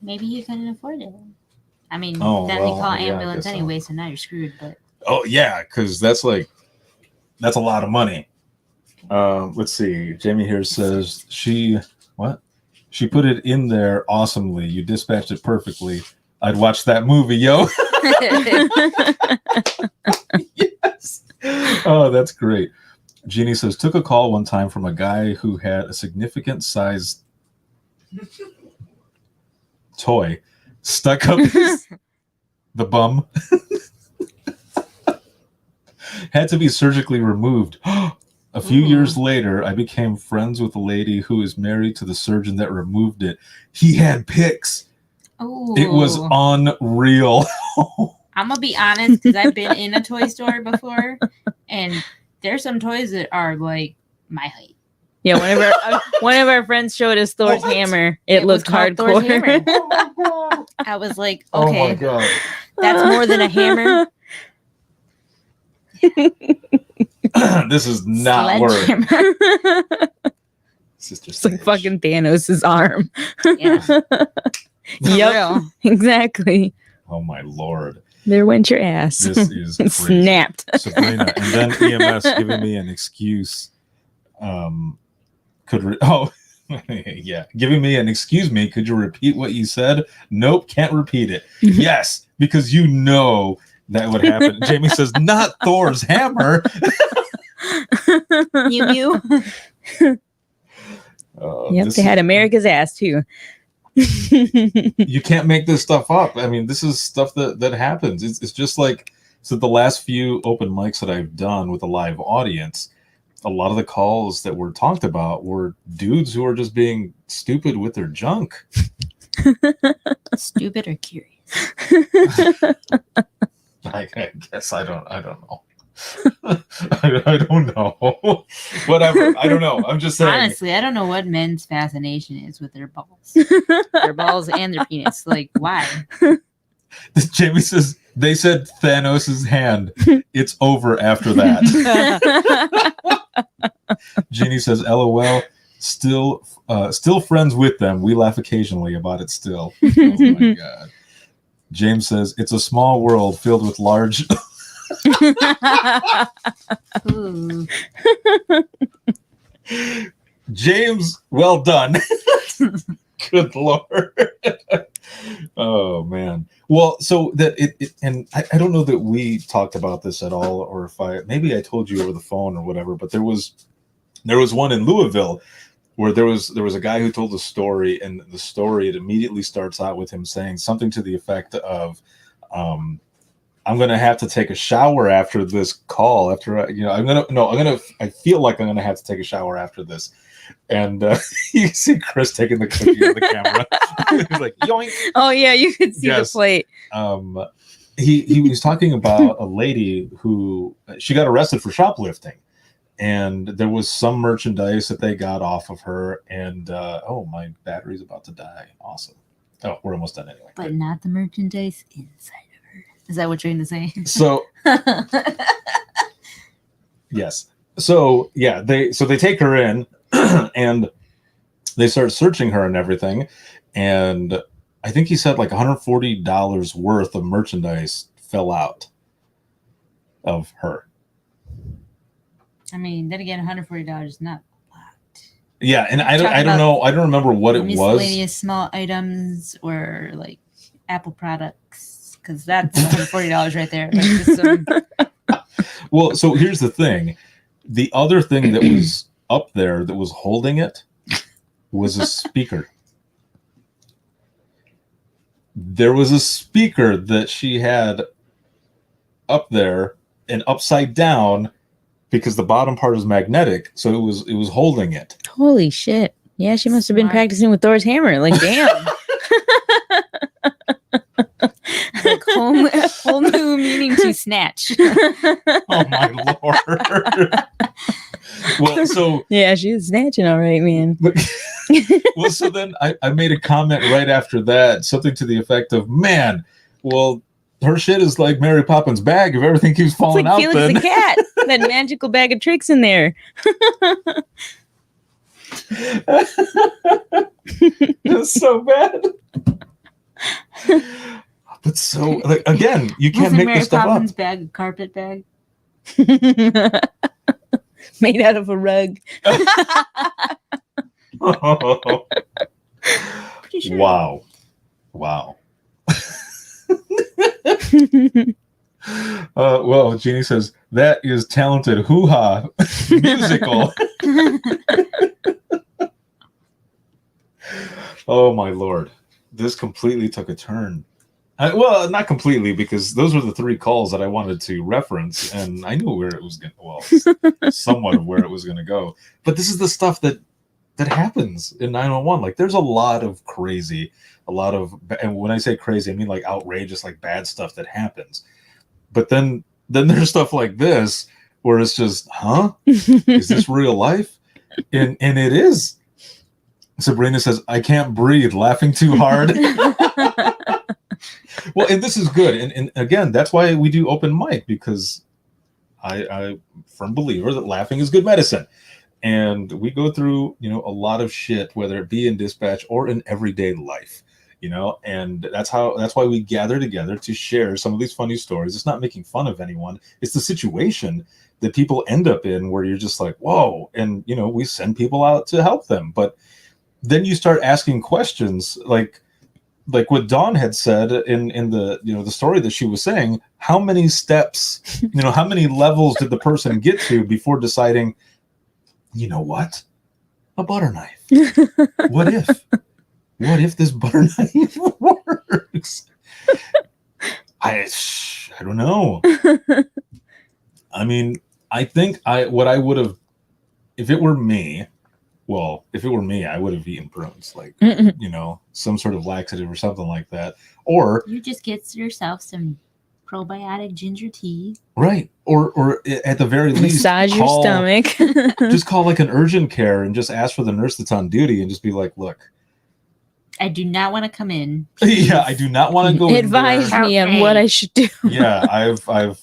Maybe you couldn't afford it. I mean, Oh, then well, they call yeah, I ambulance guess so. anyway, so now you're screwed. But Oh yeah, because that's a lot of money. Let's see. Jamie here says she put it in there awesomely. You dispatched it perfectly. I'd watch that movie, yo. Yes. Oh, that's great. Jeannie says took a call one time from a guy who had a significant sized toy stuck up the bum. Had to be surgically removed. A few years later, I became friends with a lady who is married to the surgeon that removed it. He had pics. oh, It was unreal. I'm gonna be honest because I've been in a toy store before, and there's some toys that are like my height. Yeah, one of our friends showed us Thor's hammer. It was looked called Thor's hardcore. hammer. I was like, Oh okay, my god. that's more than a hammer. This is not work. Sledgehammer. Sister It's like fucking Thanos' arm. Yeah. Yep, real. exactly. Oh my lord. There went your ass. This is It crazy. snapped. Sabrina, and then EMS giving me an excuse. Yeah, giving me an excuse me. Could you repeat what you said? Nope, can't repeat it. Yes, because you know that would happen. Jamie says, not Thor's hammer. You. Yep, they had America's ass too. You can't make this stuff up. I mean, this is stuff that happens. It's just like, so the last few open mics that I've done with a live audience, a lot of the calls that were talked about were dudes who are just being stupid with their junk. Stupid or curious? I guess I don't know. I don't know. Whatever. I don't know. I'm just saying. Honestly, I don't know what men's fascination is with their balls. Their balls and their penis. Like, why? Jamie says they said Thanos' hand. It's over after that. Jeannie says, LOL. Still friends with them. We laugh occasionally about it still. Oh my god. James says it's a small world filled with large. Ooh. James, well done. Good lord. Oh man. Well, so that it and I don't know that we talked about this at all, or if maybe I told you over the phone or whatever, but there was one in Louisville where there was a guy who told a story, and the story, it immediately starts out with him saying something to the effect of, I'm gonna have to take a shower after this call. I feel like I'm gonna have to take a shower after this. And you see Chris taking the cookie on the camera. He's like, yoink. Oh yeah, you could see the plate. He was talking about a lady who she got arrested for shoplifting, and there was some merchandise that they got off of her. And oh, my battery's about to die. Awesome. Oh, we're almost done anyway. But not the merchandise inside of her. Is that what you're going to say? So, yes. So yeah, they take her in and they start searching her and everything. And I think he said like $140 worth of merchandise fell out of her. I mean, then again, $140 is not a lot. Yeah, and I don't know. I don't remember what it was. Miscellaneous small items or like Apple products, because that's $140 right there. Like just some... Well, so here's the thing. The other thing that was up there that was holding it was a speaker. There was a speaker that she had up there and upside down because the bottom part is magnetic, so it was holding it. Holy shit. Yeah, she must have been practicing with Thor's hammer. Like, damn. Like whole new meaning to snatch. Oh my lord. Well, so yeah, she was snatching all right, man. Well, so then I made a comment right after that, something to the effect of, man, well, her shit is like Mary Poppins' bag. If everything keeps falling It's like out, Felix then the cat. That magical bag of tricks in there. That's so bad. But so, like, again, you can't make Mary this stuff Poppins up. bag a carpet bag? Made out of a rug. Sure. Wow. Well, Jeannie says that is talented hoo-ha musical. Oh my lord, this completely took a turn. Well, not completely, because those were the 3 calls that I wanted to reference, and I knew where it was going. Well, somewhat of where it was going to go. But this is the stuff that happens in 911. Like, there's a lot of crazy, and when I say crazy, I mean like outrageous, like bad stuff that happens. But then there's stuff like this where it's just, huh? Is this real life? And it is. Sabrina says, I can't breathe, laughing too hard. Well, and this is good. And again, that's why we do open mic, because I'm firm believer that laughing is good medicine. And we go through, a lot of shit, whether it be in dispatch or in everyday life, and that's why we gather together to share some of these funny stories. It's not making fun of anyone. It's the situation that people end up in where you're just like, whoa. And, we send people out to help them. But then you start asking questions like what Dawn had said in the, the story that she was saying. How many steps, how many levels did the person get to before deciding, you know what? A butter knife. What if this butter knife works? I don't know. I mean, I think what I would have, if it were me, I would have eaten prunes, like, some sort of laxative or something like that. Or you just get yourself some probiotic ginger tea. Right. Or at the very least, massage your stomach. Just call like an urgent care and just ask for the nurse that's on duty and just be like, look, I do not want to come in. Yeah, I do not want to go Advise in me on what I should do. Yeah, I've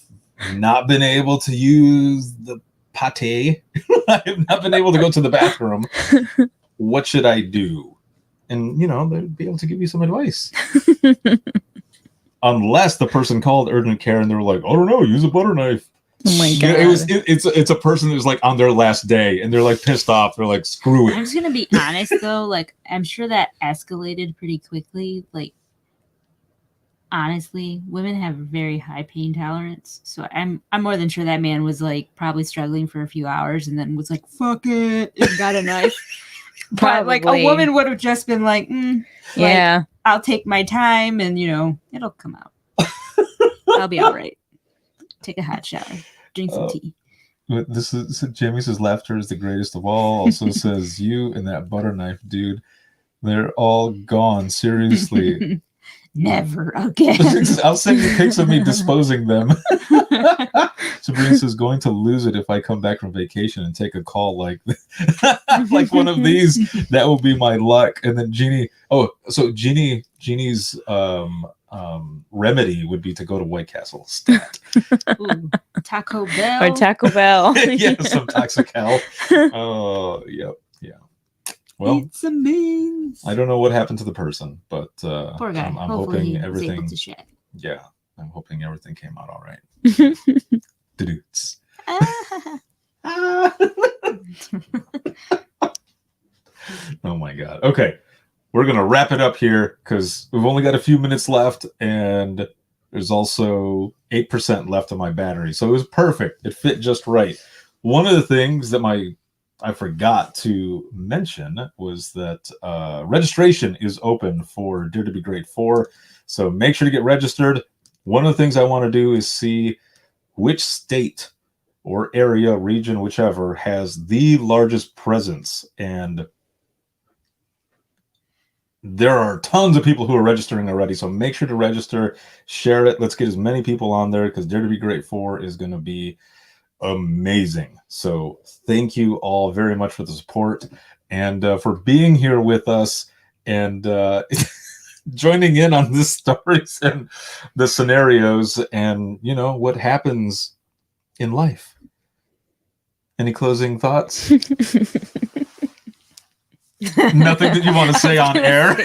not been able to use the pate. I've not been able to go to the bathroom. What should I do? And they'd be able to give you some advice. Unless the person called urgent care and they were like, I don't know, use a butter knife. Oh my god! It's a person who's like on their last day and they're like pissed off. They're like, screw it. I'm just gonna be honest though. Like, I'm sure that escalated pretty quickly. Like, honestly, women have very high pain tolerance. So I'm more than sure that man was like probably struggling for a few hours and then was like, fuck it, and got a knife. But like a woman would have just been like, yeah, I'll take my time and it'll come out. I'll be all right. Take a hot shower, drink some tea. This is Jamie says laughter is the greatest of all. Also says you and that butter knife, dude. They're all gone. Seriously. Never again. I'll send you pics of me disposing them. Sabrina says, going to lose it if I come back from vacation and take a call like like one of these. That will be my luck. And then Jeannie's remedy would be to go to White Castle. Stat. Ooh, Taco Bell. Or Taco Bell. Yeah, some Taxacal. Oh, yep. Yeah. Well, it's a means. I don't know what happened to the person, but poor guy. I'm hoping everything. Yeah, I'm hoping everything came out all right. Dudoots. Oh my god. Okay, we're gonna wrap it up here because we've only got a few minutes left, and there's also 8% left of my battery, so it was perfect. It fit just right. One of the things that I forgot to mention was that registration is open for Dare to Be Great 4. So make sure to get registered. One of the things I want to do is see which state or area, region, whichever, has the largest presence. And there are tons of people who are registering already. So make sure to register, share it. Let's get as many people on there, because Dare to Be Great 4 is going to be amazing. So thank you all very much for the support and for being here with us and joining in on the stories and the scenarios and, you know, what happens in life. Any closing thoughts? Nothing that you want to say on air?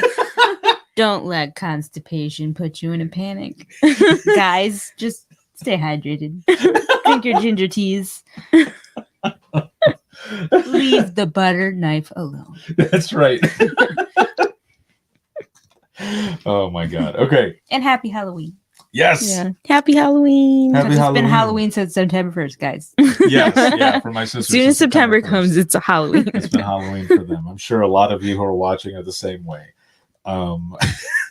Don't let constipation put you in a panic. Guys, just stay hydrated. Drink your ginger teas. Leave the butter knife alone. That's right. Oh my God. Okay. And happy Halloween. Yes. Yeah. Happy Halloween. Happy It's Halloween. been Halloween since September 1st, guys. Yes. Yeah. For my sister. As soon as September comes, it's a Halloween. It's been Halloween for them. I'm sure a lot of you who are watching are the same way.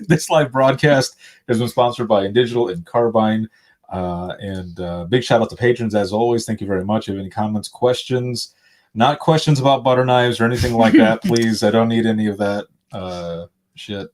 This live broadcast has been sponsored by InDigital and Carbine. And big shout out to patrons as always. Thank you very much. If you have any comments, questions, not questions about butter knives or anything like that, please. I don't need any of that shit.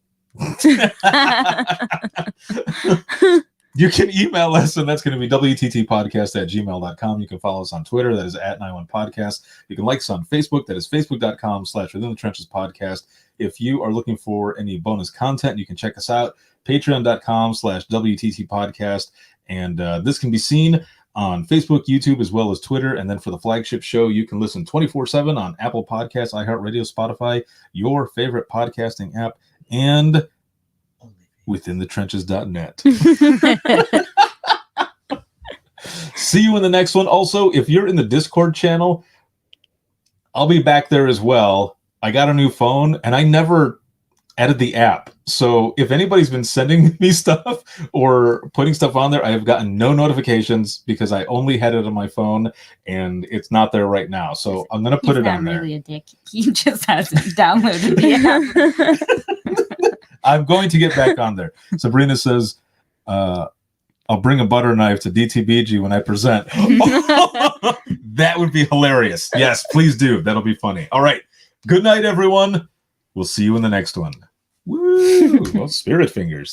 You can email us, and that's going to be wttpodcast@gmail.com. You can follow us on Twitter, that is @91podcast. You can like us on Facebook, that is facebook.com/Within the Trenches Podcast. If you are looking for any bonus content, you can check us out, patreon.com/WTT Podcast. And this can be seen on Facebook, YouTube, as well as Twitter. And then for the flagship show, you can listen 24/7 on Apple Podcasts, iHeartRadio, Spotify, your favorite podcasting app, and withinthetrenches.net. See you in the next one. Also, if you're in the Discord channel, I'll be back there as well. I got a new phone, and I never added the app. So if anybody's been sending me stuff or putting stuff on there, I have gotten no notifications because I only had it on my phone, and it's not there right now. So I'm going to put it on there. He's not really a dick. He just hasn't downloaded the app. I'm going to get back on there. Sabrina says, I'll bring a butter knife to DTBG when I present. That would be hilarious. Yes, please do. That'll be funny. All right. Good night, everyone. We'll see you in the next one. Woo! Well, spirit fingers.